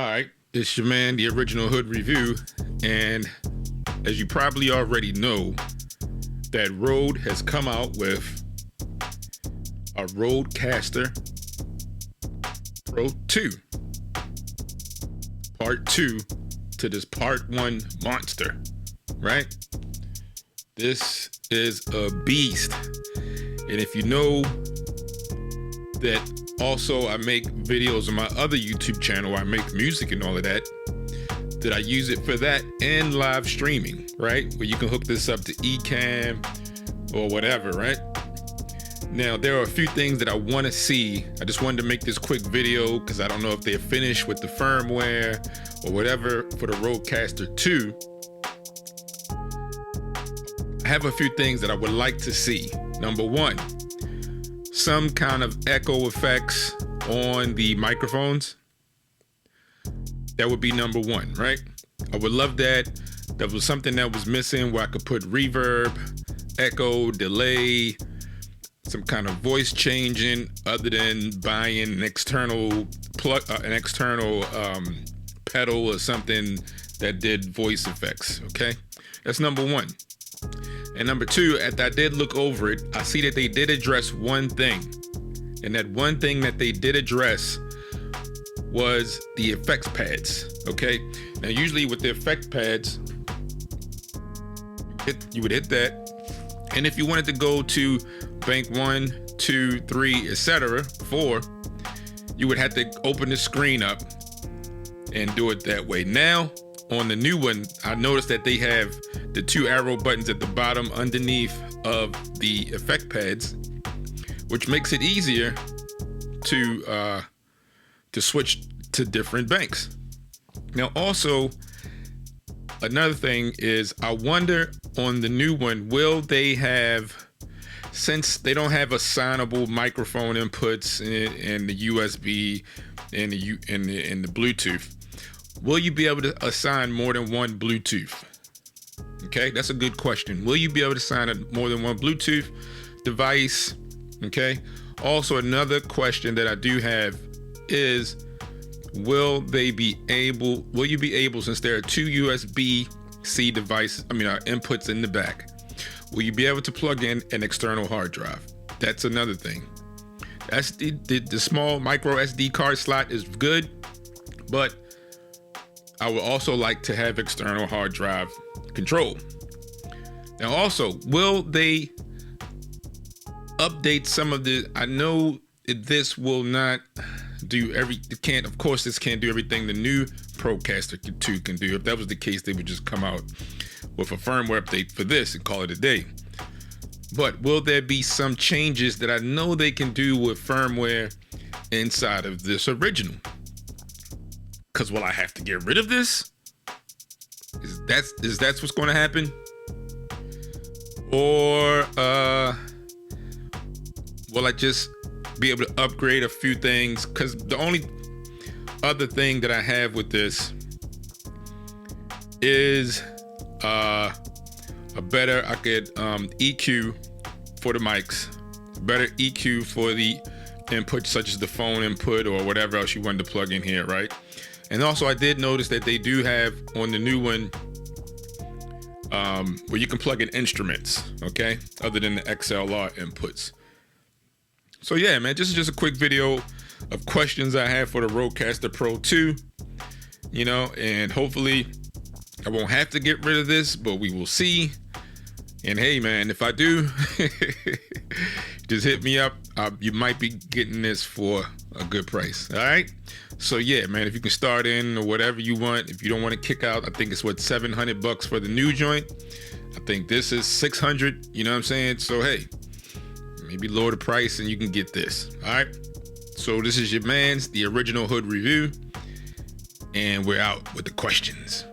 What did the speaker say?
All right, it's your man, the Original Hood Review, and as you probably already know, that Rode has come out with a Rodecaster Pro 2, Part 2 to this Part 1 monster, right? This is a beast, and if you know that also I make videos on my other YouTube channel where I make music and all of that, I use it for that and live streaming, right? Where you can hook this up to Ecamm or whatever, right? Now, there are a few things that I want to see. I just wanted to make this quick video because I don't know if they're finished with the firmware or whatever for the Rodecaster 2. I have a few things that I would like to see. Number one, some kind of echo effects on the microphones. That would be number one, right? I would love that. That was something that was missing, where I could put reverb, echo, delay, some kind of voice changing, other than buying an external plug, pedal or something that did voice effects. Okay, that's number one. And number two, as I did look over it, I see that they did address one thing. And that one thing that they did address was the effects pads, okay? Now, usually with the effect pads, you would hit that. And if you wanted to go to bank 1, 2, 3, etc., 4, you would have to open the screen up and do it that way. Now, on the new one, I noticed that they have the 2 arrow buttons at the bottom underneath of the effect pads, which makes it easier to switch to different banks. Now, also, another thing is, I wonder on the new one, will they have, since they don't have assignable microphone inputs and the USB and the Bluetooth, will you be able to assign more than one Bluetooth? Okay, that's a good question. Will you be able to assign more than one Bluetooth device? Okay. Also, another question that I do have is, will you be able, since there are 2 USB-C inputs in the back, will you be able to plug in an external hard drive? That's another thing. That's the small micro SD card slot is good, but I would also like to have external hard drive control. Now, also, will they update some of the, I know this will not do of course this can't do everything the new Rodecaster 2 can do. If that was the case, they would just come out with a firmware update for this and call it a day. But will there be some changes that I know they can do with firmware inside of this original? Because will I have to get rid of this? Is that what's going to happen? Or will I just be able to upgrade a few things? Because the only other thing that I have with this is a better EQ for the mics, better EQ for the input, such as the phone input or whatever else you wanted to plug in here, right? And also, I did notice that they do have on the new one where you can plug in instruments, okay, other than the XLR inputs. So yeah, man, this is just a quick video of questions I have for the Rodecaster Pro 2, and hopefully I won't have to get rid of this, but we will see. And hey, man, if I do, just hit me up. You might be getting this for a good price. All right. So yeah, man, if you can start in or whatever you want, if you don't want to kick out, I think it's $700 for the new joint. I think this is $600. You know what I'm saying? So hey, maybe lower the price and you can get this. All right. So this is your man's, the Original Hood Review, and we're out with the questions.